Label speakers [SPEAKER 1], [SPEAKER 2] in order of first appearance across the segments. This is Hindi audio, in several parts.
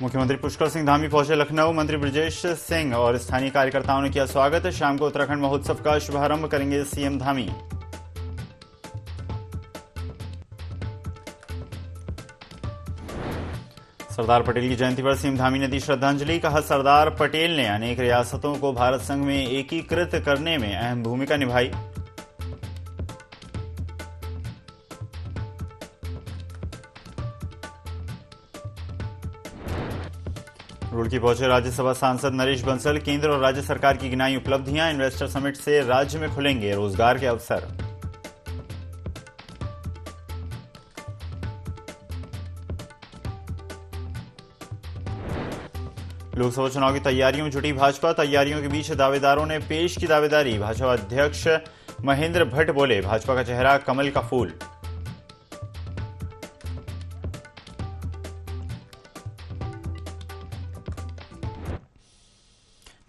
[SPEAKER 1] मुख्यमंत्री पुष्कर सिंह धामी पहुंचे लखनऊ। मंत्री ब्रजेश सिंह और स्थानीय कार्यकर्ताओं ने किया स्वागत। शाम को उत्तराखंड महोत्सव का शुभारंभ करेंगे सीएम धामी। सरदार पटेल की जयंती पर सीएम धामी ने दी श्रद्धांजलि। कहा, सरदार पटेल ने अनेक रियासतों को भारत संघ में एकीकृत करने में अहम भूमिका निभाई। रुड़की पहुंचे राज्यसभा सांसद नरेश बंसल। केंद्र और राज्य सरकार की गिनाई उपलब्धियां। इन्वेस्टर समिट से राज्य में खुलेंगे रोजगार के अवसर। लोकसभा चुनाव की तैयारियों में जुटी भाजपा। तैयारियों के बीच दावेदारों ने पेश की दावेदारी। भाजपा अध्यक्ष महेंद्र भट्ट बोले, भाजपा का चेहरा कमल का फूल।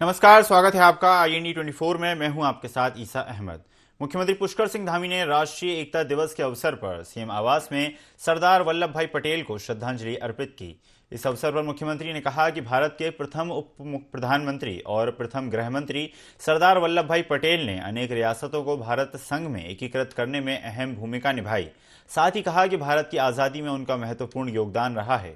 [SPEAKER 1] नमस्कार, स्वागत है आपका IND 24 में। मैं हूं आपके साथ ईसा अहमद। मुख्यमंत्री पुष्कर सिंह धामी ने राष्ट्रीय एकता दिवस के अवसर पर सीएम आवास में सरदार वल्लभ भाई पटेल को श्रद्धांजलि अर्पित की। इस अवसर पर मुख्यमंत्री ने कहा कि भारत के प्रथम उप प्रधानमंत्री और प्रथम गृह मंत्री सरदार वल्लभ भाई पटेल ने अनेक रियासतों को भारत संघ में एकीकृत करने में अहम भूमिका निभाई। साथ ही कहा कि भारत की आजादी में उनका महत्वपूर्ण योगदान रहा है।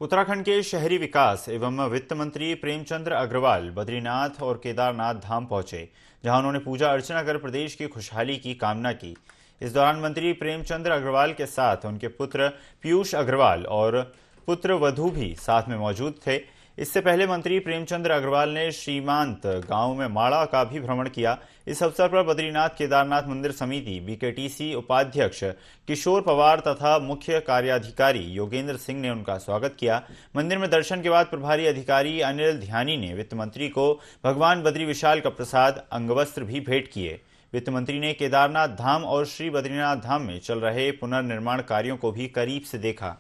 [SPEAKER 1] उत्तराखंड के शहरी विकास एवं वित्त मंत्री प्रेमचंद्र अग्रवाल बद्रीनाथ और केदारनाथ धाम पहुंचे, जहां उन्होंने पूजा अर्चना कर प्रदेश की खुशहाली की कामना की। इस दौरान मंत्री प्रेमचंद्र अग्रवाल के साथ उनके पुत्र पीयूष अग्रवाल और पुत्र वधू भी साथ में मौजूद थे। इससे पहले मंत्री प्रेमचंद्र अग्रवाल ने श्रीमांत गांव में माड़ा का भी भ्रमण किया। इस अवसर पर बद्रीनाथ केदारनाथ मंदिर समिति BKTC उपाध्यक्ष किशोर पवार तथा मुख्य कार्याधिकारी योगेंद्र सिंह ने उनका स्वागत किया। मंदिर में दर्शन के बाद प्रभारी अधिकारी अनिल ध्यानी ने वित्त मंत्री को भगवान बद्री विशाल का प्रसाद अंगवस्त्र भी भेंट किए। वित्त मंत्री ने केदारनाथ धाम और श्री बद्रीनाथ धाम में चल रहे पुनर्निर्माण कार्यों को भी करीब से देखा।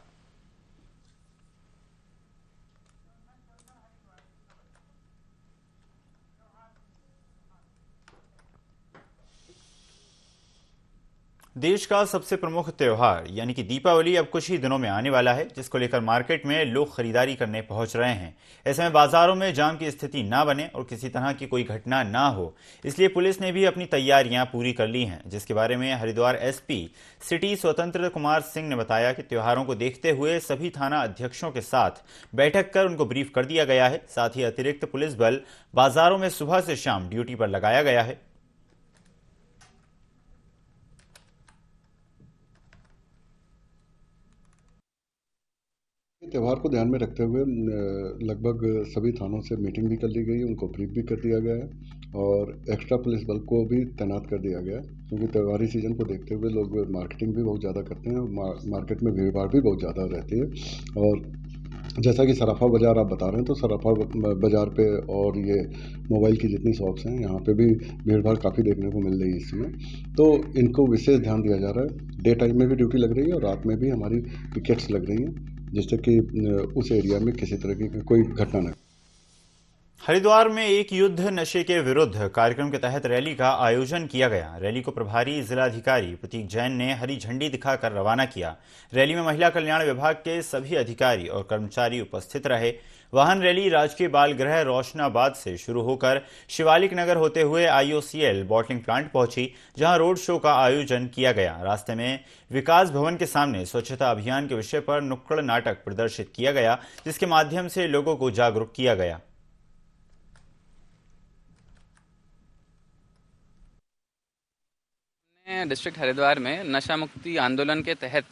[SPEAKER 1] देश का सबसे प्रमुख त्योहार यानी कि दीपावली अब कुछ ही दिनों में आने वाला है, जिसको लेकर मार्केट में लोग खरीदारी करने पहुंच रहे हैं। ऐसे में बाजारों में जाम की स्थिति ना बने और किसी तरह की कोई घटना ना हो, इसलिए पुलिस ने भी अपनी तैयारियां पूरी कर ली हैं, जिसके बारे में हरिद्वार SP सिटी स्वतंत्र कुमार सिंह ने बताया कि त्योहारों को देखते हुए सभी थाना अध्यक्षों के साथ बैठक कर उनको ब्रीफ कर दिया गया है। साथ ही अतिरिक्त पुलिस बल बाजारों में सुबह से शाम ड्यूटी पर लगाया गया है।
[SPEAKER 2] त्यौहार को ध्यान में रखते हुए लगभग सभी थानों से मीटिंग भी कर ली गई, उनको ब्रीफ भी कर दिया गया है और एक्स्ट्रा पुलिस बल को भी तैनात कर दिया गया है, क्योंकि त्योहारी सीजन को देखते हुए लोग मार्केटिंग भी बहुत ज़्यादा करते हैं और मार्केट में भीड़ भाड़ भी बहुत ज़्यादा रहती है। और जैसा कि सराफा बाज़ार आप बता रहे हैं, तो सराफा बाज़ार पे और ये मोबाइल की जितनी शॉप्स हैं, यहाँ पे भी भीड़ भाड़ काफ़ी देखने को मिल रही है इस समय। तो इनको विशेष ध्यान दिया जा रहा है। डे टाइम में भी ड्यूटी लग रही है और रात में भी हमारी पिकेट्स लग रही हैं, जिससे कि उस एरिया में किसी तरह की कोई घटना न।
[SPEAKER 1] हरिद्वार में एक युद्ध नशे के विरुद्ध कार्यक्रम के तहत रैली का आयोजन किया गया। रैली को प्रभारी जिलाधिकारी प्रतीक जैन ने हरी झंडी दिखाकर रवाना किया। रैली में महिला कल्याण विभाग के सभी अधिकारी और कर्मचारी उपस्थित रहे। वाहन रैली राजकीय बाल गृह रोशनाबाद से शुरू होकर शिवालिक नगर होते हुए IOCL बॉटलिंग प्लांट पहुंची, जहां रोड शो का आयोजन किया गया। रास्ते में विकास भवन के सामने स्वच्छता अभियान के विषय पर नुक्कड़ नाटक प्रदर्शित किया गया, जिसके माध्यम से लोगों को जागरूक किया गया।
[SPEAKER 3] डिस्ट्रिक्ट हरिद्वार में नशा मुक्ति आंदोलन के तहत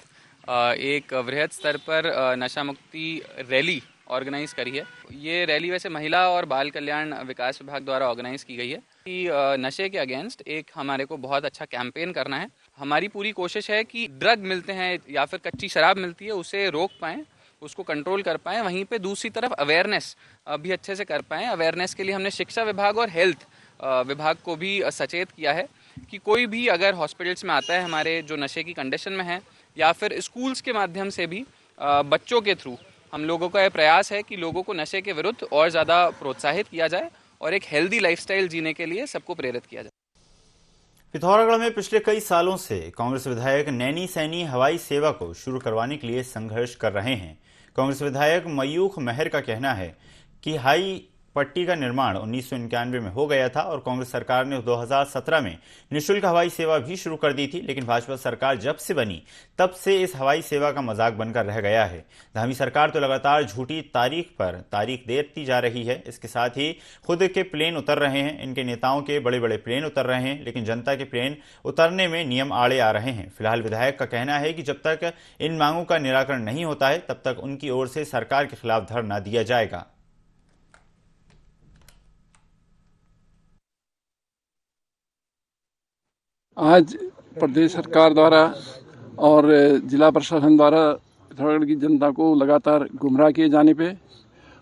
[SPEAKER 3] एक वृहद स्तर पर नशा मुक्ति रैली ऑर्गेनाइज करी है। ये रैली वैसे महिला और बाल कल्याण विकास विभाग द्वारा ऑर्गेनाइज की गई है कि नशे के अगेंस्ट एक हमारे को बहुत अच्छा कैंपेन करना है। हमारी पूरी कोशिश है कि ड्रग मिलते हैं या फिर कच्ची शराब मिलती है, उसे रोक पाएँ, उसको कंट्रोल कर पाएँ। वहीं पे दूसरी तरफ अवेयरनेस भी अच्छे से कर पाएँ। अवेयरनेस के लिए हमने शिक्षा विभाग और हेल्थ विभाग को भी सचेत किया है कि कोई भी अगर हॉस्पिटल्स में आता है हमारे जो नशे की कंडीशन में है, या फिर स्कूल्स के माध्यम से भी बच्चों के थ्रू हम लोगों का यह प्रयास है कि लोगों को नशे के विरुद्ध और ज़्यादा प्रोत्साहित किया जाए और एक हेल्दी लाइफस्टाइल जीने के लिए सबको प्रेरित किया जाए।
[SPEAKER 1] पिथौरागढ़ में पिछले कई सालों से कांग्रेस विधायक नैनी सैनी हवाई सेवा को शुरू करवाने के लिए संघर्ष कर रहे हैं। कांग्रेस विधायक मयूख मेहर का कहना है कि हाई पट्टी का निर्माण 1991 में हो गया था और कांग्रेस सरकार ने 2017 में निःशुल्क हवाई सेवा भी शुरू कर दी थी, लेकिन भाजपा सरकार जब से बनी तब से इस हवाई सेवा का मजाक बनकर रह गया है। धामी सरकार तो लगातार झूठी तारीख पर तारीख देती जा रही है। इसके साथ ही खुद के प्लेन उतर रहे हैं, इनके नेताओं के बड़े बड़े प्लेन उतर रहे हैं, लेकिन जनता के प्लेन उतरने में नियम आड़े आ रहे हैं। फिलहाल विधायक का कहना है कि जब तक इन मांगों का निराकरण नहीं होता है तब तक उनकी ओर से सरकार के खिलाफ धरना दिया जाएगा।
[SPEAKER 4] आज प्रदेश सरकार द्वारा और जिला प्रशासन द्वारा पिथौरागढ़ की जनता को लगातार गुमराह किए जाने पे,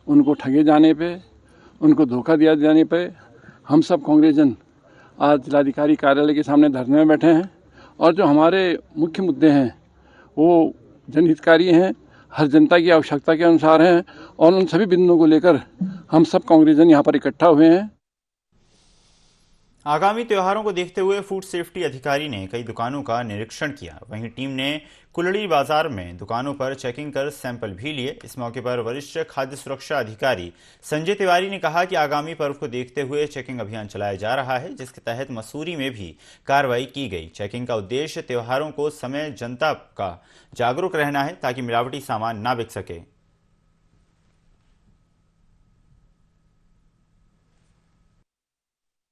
[SPEAKER 4] उनको ठगे जाने पे, उनको धोखा दिया जाने पे हम सब कांग्रेसजन आज जिलाधिकारी कार्यालय के सामने धरने में बैठे हैं। और जो हमारे मुख्य मुद्दे हैं वो जनहितकारी हैं, हर जनता की आवश्यकता के अनुसार हैं और उन सभी बिंदुओं को लेकर हम सब कांग्रेसजन यहाँ पर इकट्ठा हुए हैं।
[SPEAKER 1] आगामी त्योहारों को देखते हुए फूड सेफ्टी अधिकारी ने कई दुकानों का निरीक्षण किया। वहीं टीम ने कुलड़ी बाजार में दुकानों पर चेकिंग कर सैंपल भी लिए। इस मौके पर वरिष्ठ खाद्य सुरक्षा अधिकारी संजय तिवारी ने कहा कि आगामी पर्व को देखते हुए चेकिंग अभियान चलाया जा रहा है, जिसके तहत मसूरी में भी कार्रवाई की गई। चेकिंग का उद्देश्य त्योहारों को समय जनता का जागरूक रहना है ताकि मिलावटी सामान ना बिक सके।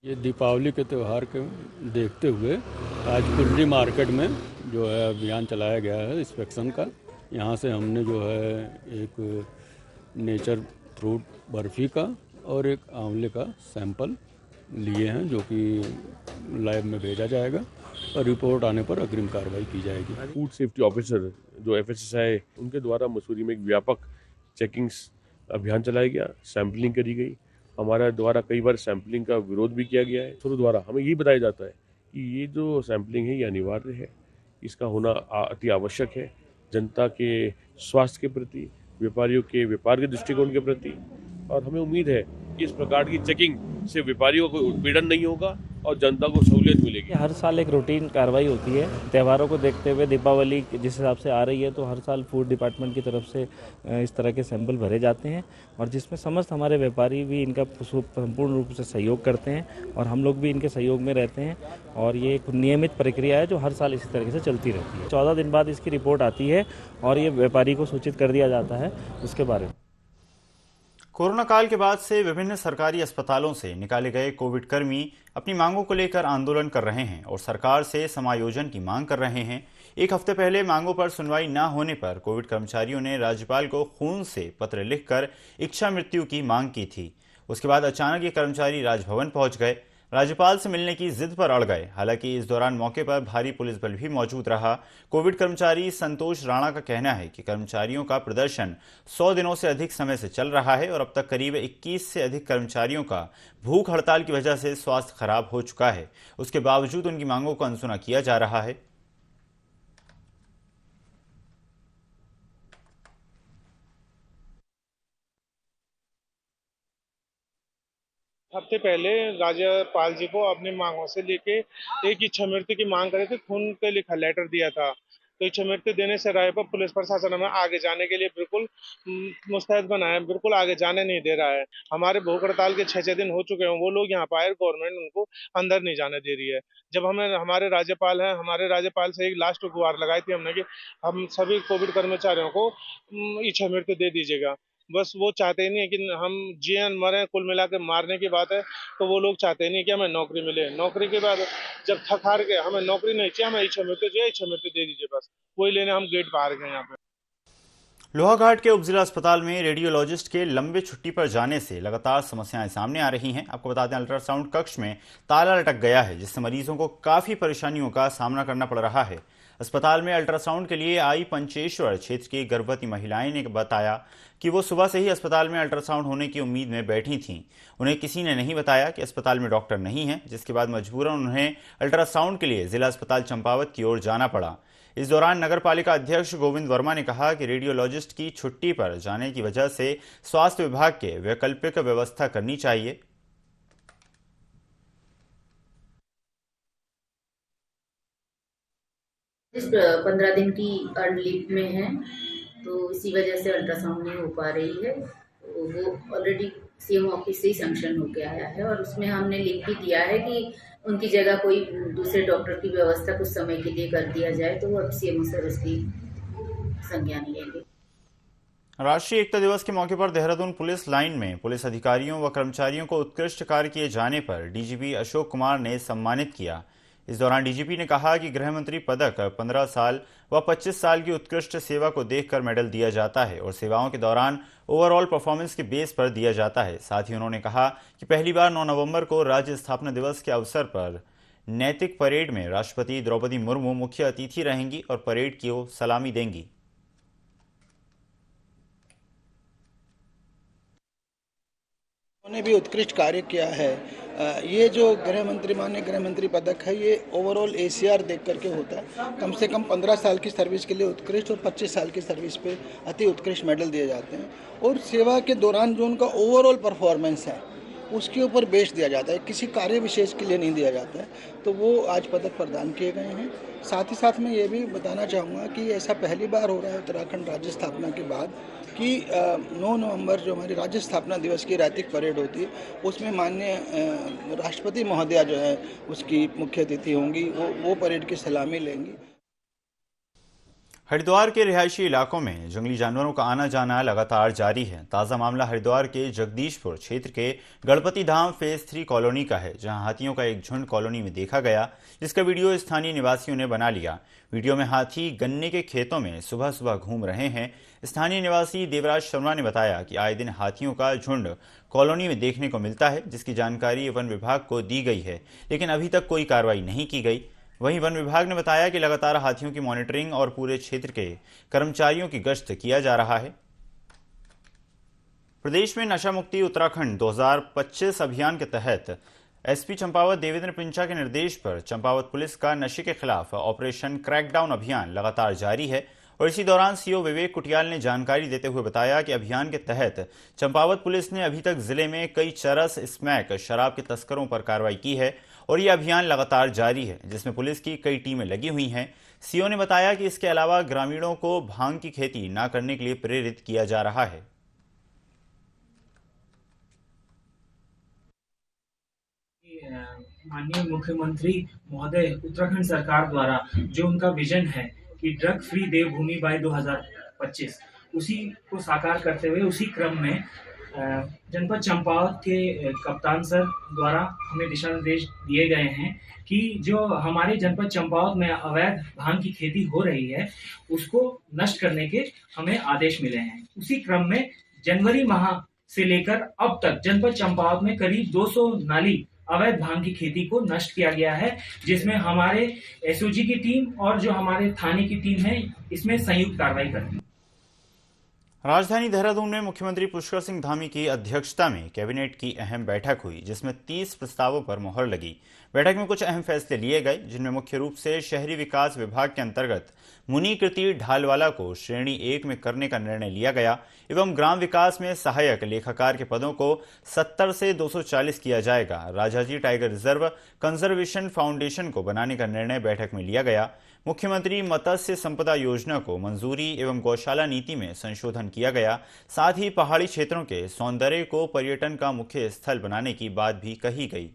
[SPEAKER 5] ये दीपावली के त्यौहार के देखते हुए आज कुल्ली मार्केट में जो है अभियान चलाया गया है इंस्पेक्शन का। यहाँ से हमने जो है एक नेचर फ्रूट बर्फ़ी का और एक आंवले का सैंपल लिए हैं, जो कि लैब में भेजा जाएगा और रिपोर्ट आने पर अग्रिम कार्रवाई की जाएगी।
[SPEAKER 6] फूड सेफ्टी ऑफिसर जो FSSAI उनके द्वारा मसूरी में एक व्यापक चेकिंग अभियान चलाया गया, सैंपलिंग करी गई। हमारा द्वारा कई बार सैंपलिंग का विरोध भी किया गया है। शुरू द्वारा हमें यही बताया जाता है कि ये जो सैंपलिंग है ये अनिवार्य है, इसका होना अति आवश्यक है जनता के स्वास्थ्य के प्रति, व्यापारियों के व्यापार के दृष्टिकोण के प्रति। और हमें उम्मीद है कि इस प्रकार की चेकिंग से व्यापारियों को उत्पीड़न नहीं होगा और जनता को सहूलियत मिलेगी।
[SPEAKER 7] हर साल एक रूटीन कार्रवाई होती है। त्योहारों को देखते हुए दीपावली जिस हिसाब से आ रही है तो हर साल फूड डिपार्टमेंट की तरफ से इस तरह के सैंपल भरे जाते हैं और जिसमें समस्त हमारे व्यापारी भी इनका संपूर्ण रूप से सहयोग करते हैं और हम लोग भी इनके सहयोग में रहते हैं। और ये एक नियमित प्रक्रिया है जो हर साल इसी तरीके से चलती रहती है। 14 दिन बाद इसकी रिपोर्ट आती है और ये व्यापारी को सूचित कर दिया जाता है उसके बारे में।
[SPEAKER 1] कोरोना काल के बाद से विभिन्न सरकारी अस्पतालों से निकाले गए कोविड कर्मी अपनी मांगों को लेकर आंदोलन कर रहे हैं और सरकार से समायोजन की मांग कर रहे हैं। एक हफ्ते पहले मांगों पर सुनवाई न होने पर कोविड कर्मचारियों ने राज्यपाल को खून से पत्र लिखकर इच्छा मृत्यु की मांग की थी। उसके बाद अचानक ये कर्मचारी राजभवन पहुंच गए, राज्यपाल से मिलने की जिद पर अड़ गए। हालांकि इस दौरान मौके पर भारी पुलिस बल भी मौजूद रहा। कोविड कर्मचारी संतोष राणा का कहना है कि कर्मचारियों का प्रदर्शन 100 दिनों से अधिक समय से चल रहा है और अब तक करीब 21 से अधिक कर्मचारियों का भूख हड़ताल की वजह से स्वास्थ्य खराब हो चुका है। उसके बावजूद उनकी मांगों को अनसुना किया जा रहा है।
[SPEAKER 8] हफ्ते पहले राज्यपाल जी को अपनी मांगों से लेके एक इच्छा मृत्यु की मांग करे थे, खून के लिखा लेटर दिया था। तो इच्छा मृत्यु देने से राय पर पुलिस प्रशासन हमें आगे जाने के लिए बिल्कुल मुस्तैद बना है, बिल्कुल आगे जाने नहीं दे रहा है। हमारे भूख हड़ताल के 6 दिन हो चुके हैं, वो लोग यहाँ पर आए, गवर्नमेंट उनको अंदर नहीं जाने दे रही है। जब हमें हमारे राज्यपाल से एक लास्ट गुहार लगाई थी हमने कि हम सभी कोविड कर्मचारियों को इच्छा मृत्यु दे दीजिएगा। बस वो चाहते ही नहीं है कि हम जिए मरें, कुल मिला के मारने की बात है। तो वो लोग चाहते ही नहीं कि हमें नौकरी मिले। नौकरी के बाद जब थक हार के हमें नौकरी नहीं चाहिए, हमें इच्छा मृत्यु चाहिए, इच्छा मृत्यु दे दीजिए, बस वही लेने हम गेट बाहर गए। यहाँ पे
[SPEAKER 1] लोहाघाट के उपजिला अस्पताल में रेडियोलॉजिस्ट के लंबे छुट्टी पर जाने से लगातार समस्याएं सामने आ रही हैं। आपको बता दें, अल्ट्रासाउंड कक्ष में ताला लटक गया है, जिससे मरीजों को काफी परेशानियों का सामना करना पड़ रहा है। अस्पताल में अल्ट्रासाउंड के लिए आई पंचेश्वर क्षेत्र की गर्भवती महिलाएं ने बताया कि वो सुबह से ही अस्पताल में अल्ट्रासाउंड होने की उम्मीद में बैठी थीं। उन्हें किसी ने नहीं बताया कि अस्पताल में डॉक्टर नहीं है, जिसके बाद मजबूरन उन्हें अल्ट्रासाउंड के लिए जिला अस्पताल चंपावत की ओर जाना पड़ा। इस दौरान नगर पालिका अध्यक्ष गोविंद वर्मा ने कहा कि रेडियोलॉजिस्ट की छुट्टी पर जाने की वजह से स्वास्थ्य विभाग के वैकल्पिक व्यवस्था करनी चाहिए।
[SPEAKER 9] इस 15 दिन की अर्न लीव में है, तो इसी वजह से अल्ट्रासाउंड नहीं हो पा रही है। वो ऑलरेडी सीएम ऑफिस से ही सैंक्शन होकर आया है और उसमें हमने लिख भी दिया है कि उनकी जगह कोई दूसरे डॉक्टर की व्यवस्था कुछ समय के लिए कर दिया जाए, तो वो अब सीएम सर उसकी संज्ञान लेंगे।
[SPEAKER 1] राष्ट्रीय एकता दिवस के मौके पर देहरादून पुलिस लाइन में पुलिस अधिकारियों व कर्मचारियों को उत्कृष्ट कार्य किए जाने पर डीजीपी अशोक कुमार ने सम्मानित किया। इस दौरान डीजीपी ने कहा कि गृह मंत्री पदक 15 साल व 25 साल की उत्कृष्ट सेवा को देखकर मेडल दिया जाता है और सेवाओं के दौरान ओवरऑल परफॉर्मेंस के बेस पर दिया जाता है। साथ ही उन्होंने कहा कि पहली बार 9 नवंबर को राज्य स्थापना दिवस के अवसर पर नैतिक परेड में राष्ट्रपति द्रौपदी मुर्मू मुख्य अतिथि रहेंगी और परेड की सलामी देंगी।
[SPEAKER 10] उन्होंने भी उत्कृष्ट कार्य किया है। ये जो माननीय गृह मंत्री पदक है, ये ओवरऑल एसीआर देख करके होता है। कम से कम 15 साल की सर्विस के लिए उत्कृष्ट और 25 साल की सर्विस पे अति उत्कृष्ट मेडल दिए जाते हैं और सेवा के दौरान जो उनका ओवरऑल परफॉर्मेंस है उसके ऊपर बेस दिया जाता है, किसी कार्य विशेष के लिए नहीं दिया जाता है। तो वो आज पदक प्रदान किए गए हैं। साथ ही साथ मैं ये भी बताना चाहूँगा कि ऐसा पहली बार हो रहा है उत्तराखंड राज्य स्थापना के बाद कि 9 नवंबर जो हमारी राज्य स्थापना दिवस की नैतिक परेड होती है, उसमें माननीय राष्ट्रपति महोदया जो है उसकी मुख्य अतिथि होंगी, वो परेड की सलामी लेंगी।
[SPEAKER 1] हरिद्वार के रिहायशी इलाकों में जंगली जानवरों का आना जाना लगातार जारी है। ताज़ा मामला हरिद्वार के जगदीशपुर क्षेत्र के गणपति धाम फेज 3 कॉलोनी का है, जहां हाथियों का एक झुंड कॉलोनी में देखा गया, जिसका वीडियो स्थानीय निवासियों ने बना लिया। वीडियो में हाथी गन्ने के खेतों में सुबह सुबह घूम रहे हैं। स्थानीय निवासी देवराज शर्मा ने बताया कि आए दिन हाथियों का झुंड कॉलोनी में देखने को मिलता है, जिसकी जानकारी वन विभाग को दी गई है, लेकिन अभी तक कोई कार्रवाई नहीं की गई। वहीं वन विभाग ने बताया कि लगातार हाथियों की मॉनिटरिंग और पूरे क्षेत्र के कर्मचारियों की गश्त किया जा रहा है। प्रदेश में नशा मुक्ति उत्तराखंड 2025 अभियान के तहत एसपी चंपावत देवेंद्र पिंचा के निर्देश पर चंपावत पुलिस का नशे के खिलाफ ऑपरेशन क्रैकडाउन अभियान लगातार जारी है और इसी दौरान सीओ विवेक कुटियाल ने जानकारी देते हुए बताया कि अभियान के तहत चंपावत पुलिस ने अभी तक जिले में कई चरस स्मैक शराब के तस्करों पर कार्रवाई की है और यह अभियान लगातार जारी है, जिसमें पुलिस की कई टीमें लगी हुई हैं। सीओ ने बताया कि इसके अलावा ग्रामीणों को भांग की खेती न करने के लिए प्रेरित किया जा रहा है।
[SPEAKER 11] माननीय मुख्यमंत्री महोदय उत्तराखंड सरकार द्वारा जो उनका विजन है कि ड्रग फ्री देवभूमि बाय 2025, उसी को साकार करते हुए उसी क्रम में जनपद चंपावत के कप्तान सर द्वारा हमें दिशा निर्देश दिए गए हैं कि जो हमारे जनपद चंपावत में अवैध भांग की खेती हो रही है उसको नष्ट करने के हमें आदेश मिले हैं। उसी क्रम में जनवरी माह से लेकर अब तक जनपद चंपावत में करीब 200 नाली अवैध भांग की खेती को नष्ट किया गया है, जिसमें हमारे एसओजी की टीम और जो हमारे थाने की टीम है इसमें संयुक्त कार्रवाई कर रही है।
[SPEAKER 1] राजधानी देहरादून में मुख्यमंत्री पुष्कर सिंह धामी की अध्यक्षता में कैबिनेट की अहम बैठक हुई, जिसमें 30 प्रस्तावों पर मुहर लगी। बैठक में कुछ अहम फैसले लिए गए, जिनमें मुख्य रूप से शहरी विकास विभाग के अंतर्गत मुनीकृति ढालवाला को श्रेणी 1 में करने का निर्णय लिया गया एवं ग्राम विकास में सहायक लेखाकार के पदों को 70 से 240 किया जाएगा। Rajaji tiger reserve conservation foundation को बनाने का निर्णय बैठक में लिया गया। मुख्यमंत्री मत्स्य संपदा योजना को मंजूरी एवं गौशाला नीति में संशोधन किया गया। साथ ही पहाड़ी क्षेत्रों के सौंदर्य को पर्यटन का मुख्य स्थल बनाने की बात भी कही गई।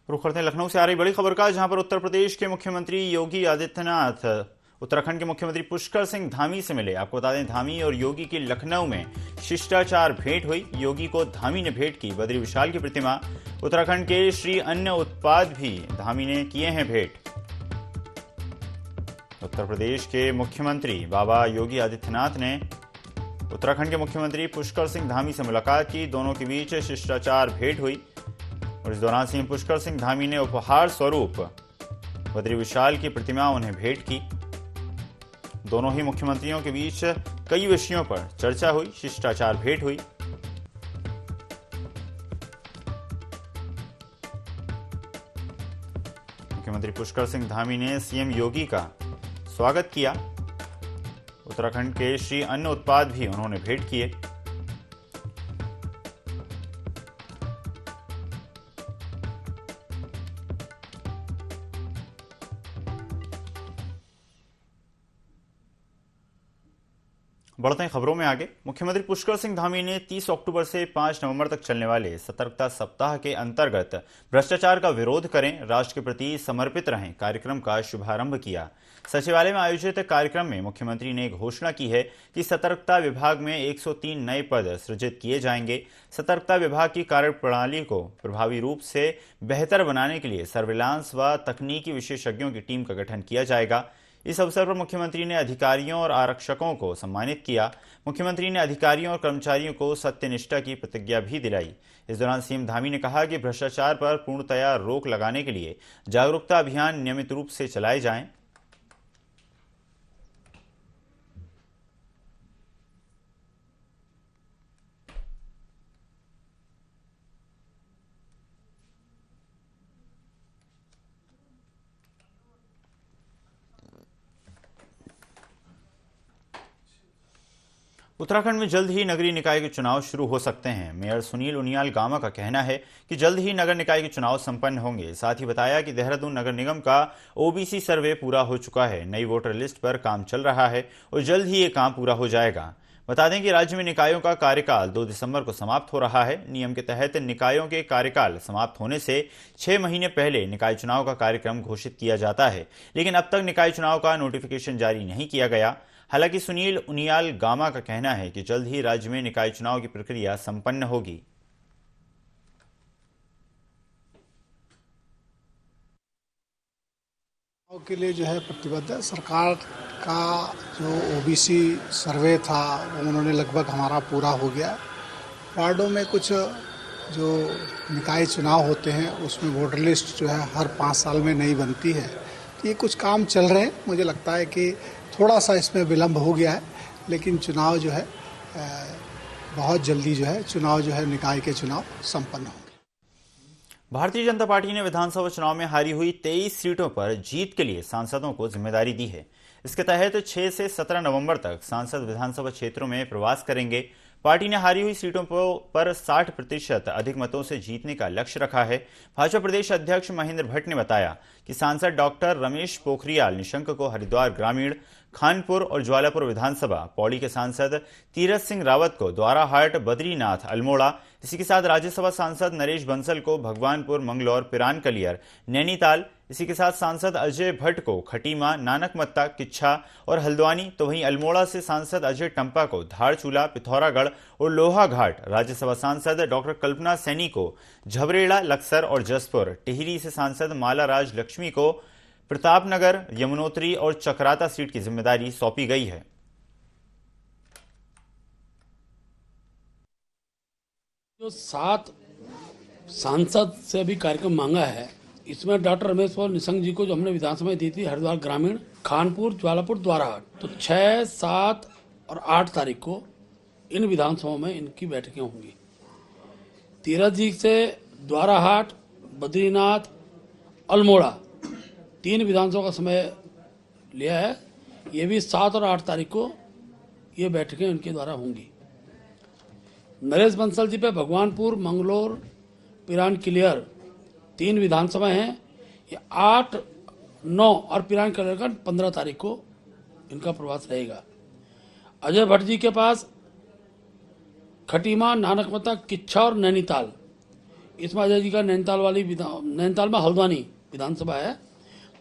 [SPEAKER 1] रुख करते हैं लखनऊ से आ रही बड़ी खबर का, जहां पर उत्तर प्रदेश के मुख्यमंत्री योगी आदित्यनाथ उत्तराखंड के मुख्यमंत्री पुष्कर सिंह धामी से मिले। आपको बता दें, धामी और योगी की लखनऊ में शिष्टाचार भेंट हुई। योगी को धामी ने भेंट की बद्री विशाल की प्रतिमा। उत्तराखंड के श्री अन्न उत्पाद भी धामी ने किए हैं भेंट। उत्तर प्रदेश के मुख्यमंत्री बाबा योगी आदित्यनाथ ने उत्तराखंड के मुख्यमंत्री पुष्कर सिंह धामी से मुलाकात की। दोनों के बीच शिष्टाचार भेंट हुई। और इस दौरान सीएम पुष्कर सिंह धामी ने उपहार स्वरूप बद्री विशाल की प्रतिमा उन्हें भेंट की। दोनों ही मुख्यमंत्रियों के बीच कई विषयों पर चर्चा हुई, शिष्टाचार भेंट हुई। मुख्यमंत्री पुष्कर सिंह धामी ने सीएम योगी का स्वागत किया। उत्तराखंड के श्री अन्न उत्पाद भी उन्होंने भेंट किए। बढ़ते हैं खबरों में आगे। मुख्यमंत्री पुष्कर सिंह धामी ने 30 अक्टूबर से 5 नवंबर तक चलने वाले सतर्कता सप्ताह के अंतर्गत भ्रष्टाचार का विरोध करें, राष्ट्र के प्रति समर्पित रहें कार्यक्रम का शुभारंभ किया। सचिवालय में आयोजित कार्यक्रम में मुख्यमंत्री ने घोषणा की है कि सतर्कता विभाग में 103 नए पद सृजित किए जाएंगे। सतर्कता विभाग की कार्यप्रणाली को प्रभावी रूप से बेहतर बनाने के लिए सर्विलांस व तकनीकी विशेषज्ञों की टीम का गठन किया जाएगा। इस अवसर पर मुख्यमंत्री ने अधिकारियों और आरक्षकों को सम्मानित किया। मुख्यमंत्री ने अधिकारियों और कर्मचारियों को सत्यनिष्ठा की प्रतिज्ञा भी दिलाई। इस दौरान सीएम धामी ने कहा कि भ्रष्टाचार पर पूर्णतया रोक लगाने के लिए जागरूकता अभियान नियमित रूप से चलाए जाएं। उत्तराखंड में जल्द ही नगरीय निकाय के चुनाव शुरू हो सकते हैं। मेयर सुनील उनियाल गामा का कहना है कि जल्द ही नगर निकाय के चुनाव संपन्न होंगे। साथ ही बताया कि देहरादून नगर निगम का ओबीसी सर्वे पूरा हो चुका है, नई वोटर लिस्ट पर काम चल रहा है और जल्द ही ये काम पूरा हो जाएगा। बता दें कि राज्य में निकायों का कार्यकाल 2 दिसंबर को समाप्त हो रहा है। नियम के तहत निकायों के कार्यकाल समाप्त होने से 6 महीने पहले निकाय चुनाव का कार्यक्रम घोषित किया जाता है, लेकिन अब तक निकाय चुनाव का नोटिफिकेशन जारी नहीं किया गया। हालांकि सुनील उनियाल गामा का कहना है कि जल्द ही राज्य में निकाय चुनाव की प्रक्रिया संपन्न होगी।
[SPEAKER 12] के लिए जो है प्रतिबद्ध है। सरकार का जो ओबीसी सर्वे था उन्होंने लगभग हमारा पूरा हो गया। वार्डों में कुछ जो निकाय चुनाव होते हैं उसमें वोटर लिस्ट जो है हर 5 साल में नई बनती है। तो ये कुछ काम चल रहे हैं। मुझे लगता है कि थोड़ा सा इसमें विलम्ब हो गया है, लेकिन चुनाव जो है बहुत जल्दी जो है चुनाव जो है निकाय के चुनाव संपन्न होंगे।
[SPEAKER 1] भारतीय जनता पार्टी ने विधानसभा चुनाव में हारी हुई 23 सीटों पर जीत के लिए सांसदों को जिम्मेदारी दी है। इसके तहत 6 से 17 नवंबर तक सांसद विधानसभा क्षेत्रों में प्रवास करेंगे। पार्टी ने हारी हुई सीटों पर 60% अधिक मतों से जीतने का लक्ष्य रखा है। भाजपा प्रदेश अध्यक्ष महेंद्र भट्ट ने बताया कि सांसद डॉक्टर रमेश पोखरियाल निशंक को हरिद्वार ग्रामीण, खानपुर और ज्वालापुर विधानसभा, पौड़ी के सांसद तीरथ सिंह रावत को द्वाराहाट, बद्रीनाथ, अल्मोड़ा, इसी के साथ राज्यसभा सांसद नरेश बंसल को भगवानपुर, मंगलौर, पिरानकलियर, नैनीताल, इसी के साथ सांसद अजय भट्ट को खटीमा, नानकमत्ता, किच्छा और हल्द्वानी, तो वहीं अल्मोड़ा से सांसद अजय टंपा को धारचूला, पिथौरागढ़ और लोहाघाट, राज्यसभा सांसद डॉक्टर कल्पना सैनी को झबरेड़ा, लक्सर और जसपुर, टिहरी से सांसद माला राज लक्ष्मी को प्रतापनगर, यमुनोत्री और चकराता सीट की जिम्मेदारी सौंपी गई है।
[SPEAKER 13] जो 7 सांसद से अभी कार्यक्रम मांगा है, इसमें डॉक्टर रमेश और निशंक जी को जो हमने विधानसभा में दी थी हरिद्वार ग्रामीण, खानपुर, ज्वालापुर, द्वाराहाट, तो 6, 7 और 8 तारीख को इन विधानसभाओं में इनकी बैठकें होंगी। तीरथ जी से द्वाराहाट, बद्रीनाथ, अल्मोड़ा 3 विधानसभा का समय लिया है। ये भी 7 और 8 तारीख को ये बैठकें उनके द्वारा होंगी। नरेश बंसल जी पे भगवानपुर, मंगलौर, पिरानकलियर 3 विधानसभाएं हैं। ये 8, 9 और पिरानकलियर का 15 तारीख को इनका प्रवास रहेगा। अजय भट्ट जी के पास खटीमा, नानकमत्ता, किच्छा और नैनीताल, इसमें अजय जी का नैनीताल में हल्द्वानी विधानसभा है,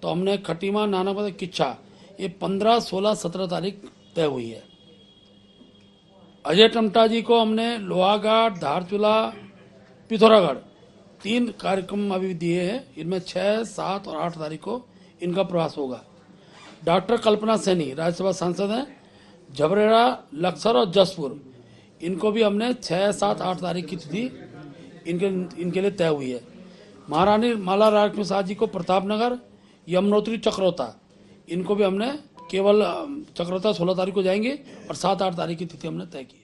[SPEAKER 13] तो हमने खटीमा, नानकमत्ता, किच्छा ये 15, 16, 17 तारीख तय हुई है। अजय टमटा जी को हमने लोहाघाट, धारचूला, पिथौरागढ़ 3 कार्यक्रम अभी दिए हैं। इनमें 6, 7 और 8 तारीख को इनका प्रवास होगा। डॉक्टर कल्पना सैनी राज्यसभा सांसद हैं, झबरेड़ा, लक्सर और जसपुर, इनको भी हमने 6, 7, 8 तारीख की तिथि इनके लिए तय हुई है। महारानी माला राज प्रसाद जी को प्रतापनगर, यमुनोत्री चक्रोता, इनको भी हमने केवल चक्रोता 16 तारीख को जाएंगे और 7-8 तारीख की तिथि हमने तय की है।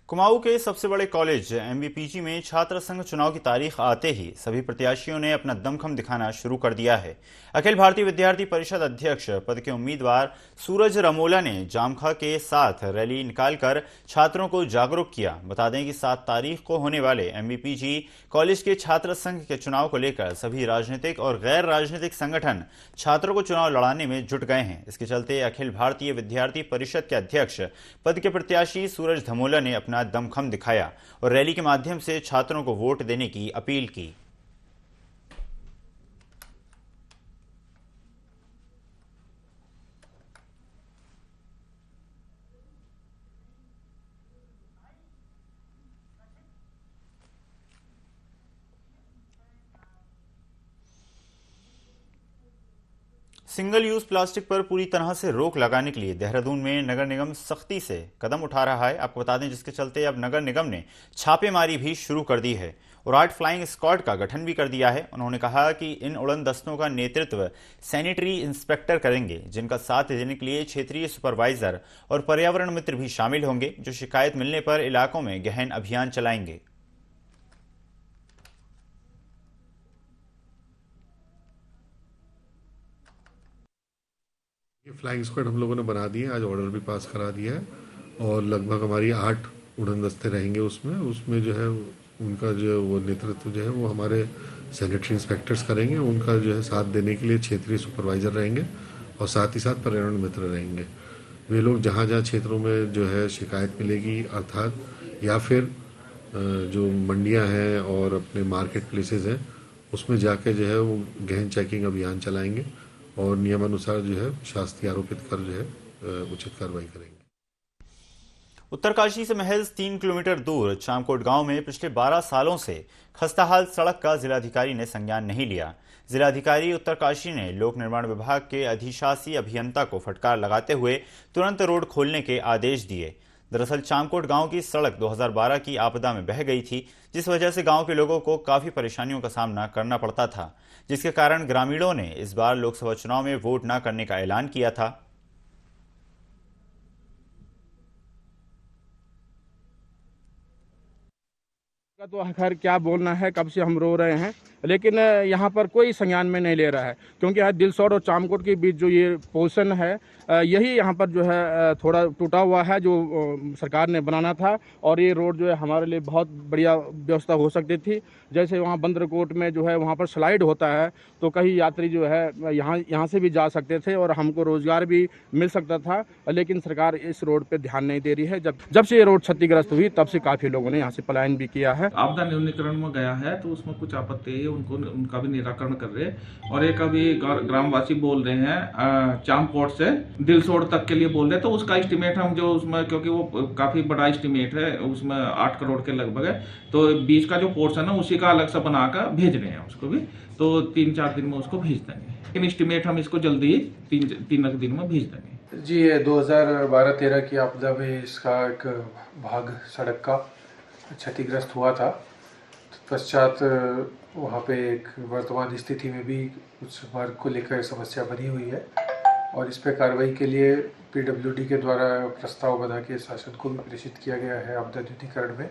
[SPEAKER 1] कुमाऊं के सबसे बड़े कॉलेज एमबीपीजी में छात्र संघ चुनाव की तारीख आते ही सभी प्रत्याशियों ने अपना दमखम दिखाना शुरू कर दिया है। अखिल भारतीय विद्यार्थी परिषद अध्यक्ष पद के उम्मीदवार सूरज रमोला ने जामखा के साथ रैली निकालकर छात्रों को जागरूक किया। बता दें कि 7 तारीख को होने वाले एमबीपीजी कॉलेज के छात्र संघ के चुनाव को लेकर सभी राजनीतिक और गैर राजनीतिक संगठन छात्रों को चुनाव लड़ाने में जुट गए हैं। इसके चलते अखिल भारतीय विद्यार्थी परिषद के अध्यक्ष पद के प्रत्याशी सूरज धमोला ने अपना दमखम दिखाया और रैली के माध्यम से छात्रों को वोट देने की अपील की। सिंगल यूज प्लास्टिक पर पूरी तरह से रोक लगाने के लिए देहरादून में नगर निगम सख्ती से कदम उठा रहा है। आपको बता दें, जिसके चलते अब नगर निगम ने छापेमारी भी शुरू कर दी है और 8 फ्लाइंग स्क्वाड का गठन भी कर दिया है। उन्होंने कहा कि इन उड़न दस्तों का नेतृत्व सैनिटरी इंस्पेक्टर करेंगे, जिनका साथ देने के लिए क्षेत्रीय सुपरवाइजर और पर्यावरण मित्र भी शामिल होंगे, जो शिकायत मिलने पर इलाकों में गहन अभियान चलाएंगे।
[SPEAKER 14] ये फ्लाइंग स्क्वाड हम लोगों ने बना दी है, आज ऑर्डर भी पास करा दिया है और लगभग हमारी 8 उड़न दस्ते रहेंगे। उसमें जो है उनका जो वो नेतृत्व जो है वो हमारे सैनिटरी इंस्पेक्टर्स करेंगे। उनका जो है साथ देने के लिए क्षेत्रीय सुपरवाइजर रहेंगे और साथ ही साथ पर्यावरण मित्र रहेंगे। वे लोग जहाँ जहाँ क्षेत्रों में जो है शिकायत मिलेगी, अर्थात या फिर जो मंडियाँ हैं और अपने मार्केट प्लेसेस हैं, उसमें जाके जो है वो गहन चेकिंग अभियान चलाएंगे और नियमानुसार जो है शास्ति आरोपित कर जो है उचित कार्रवाई करेंगे।
[SPEAKER 1] उत्तरकाशी से महज 3 किलोमीटर दूर चामकोट गांव में पिछले 12 सालों से खस्ताहाल सड़क का जिलाधिकारी ने संज्ञान नहीं लिया। जिलाधिकारी उत्तरकाशी ने लोक निर्माण विभाग के अधिशासी अभियंता को फटकार लगाते हुए तुरंत रोड खोलने के आदेश दिए। दरअसल चामकोट गांव की सड़क 2012 की आपदा में बह गई थी, जिस वजह से गांव के लोगों को काफी परेशानियों का सामना करना पड़ता था, जिसके कारण ग्रामीणों ने इस बार लोकसभा चुनाव में वोट न करने का ऐलान किया था।
[SPEAKER 15] तो खैर क्या बोलना है, कब से हम रो रहे हैं, लेकिन यहाँ पर कोई संज्ञान में नहीं ले रहा है, क्योंकि यहाँ दिलसौड़ और चामकोट के बीच जो ये पोर्शन है यही यहाँ पर जो है थोड़ा टूटा हुआ है, जो सरकार ने बनाना था। और ये रोड जो है हमारे लिए बहुत बढ़िया व्यवस्था हो सकती थी। जैसे वहाँ बंदरकोट में जो है वहाँ पर स्लाइड होता है, तो कई यात्री जो है यहाँ से भी जा सकते थे और हमको रोजगार भी मिल सकता था, लेकिन सरकार इस रोड पर ध्यान नहीं दे रही है। जब से ये रोड क्षतिग्रस्त हुई तब से काफ़ी लोगों ने यहाँ से पलायन भी किया है।
[SPEAKER 16] आपदा न्यूनीकरण में गया है तो उसमें कुछ आपत्ति है, उनका भी निराकरण कर रहे हैं। और एक अभी ग्रामवासी बोल रहे हैं चामकोट से दिलसोड़ तक के लिए बोल रहे, तो उसका एस्टिमेट हम जो उसमें, क्योंकि वो काफी बड़ा एस्टिमेट है, उसमें 8 करोड़ के लगभग है, तो बीच का जो पोर्शन है उसी का अलग से बनाकर भेज रहे हैं उसको भी, तो 3-4 दिन में उसको भेज देंगे। लेकिन एस्टिमेट हम इसको जल्दी ही 3 दिन में भेज देंगे।
[SPEAKER 17] जी, ये 2012-13 की आपदा में इसका एक भाग सड़क का क्षतिग्रस्त हुआ था। पश्चात वहाँ पे एक वर्तमान स्थिति में भी कुछ मार्ग को लेकर समस्या बनी हुई है और इस पर कार्रवाई के लिए पीडब्ल्यूडी के द्वारा प्रस्ताव बना के शासन को भी प्रेषित किया गया है आपदा न्यूनीकरण में,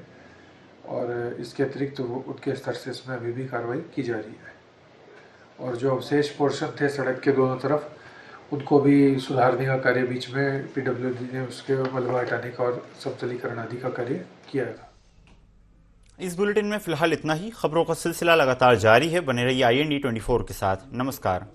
[SPEAKER 17] और इसके अतिरिक्त उनके स्तर से इसमें अभी भी कार्रवाई की जा रही है। और जो अवशेष पोर्शन थे सड़क के दोनों तरफ, उनको भी सुधारने का कार्य बीच में पीडब्ल्यूडी ने उसके मलबा हटाने का और समतलीकरण आदि का कार्य किया था।
[SPEAKER 1] इस बुलेटिन में फिलहाल इतना ही। खबरों का सिलसिला लगातार जारी है, बने रहिए IND24 के साथ। नमस्कार।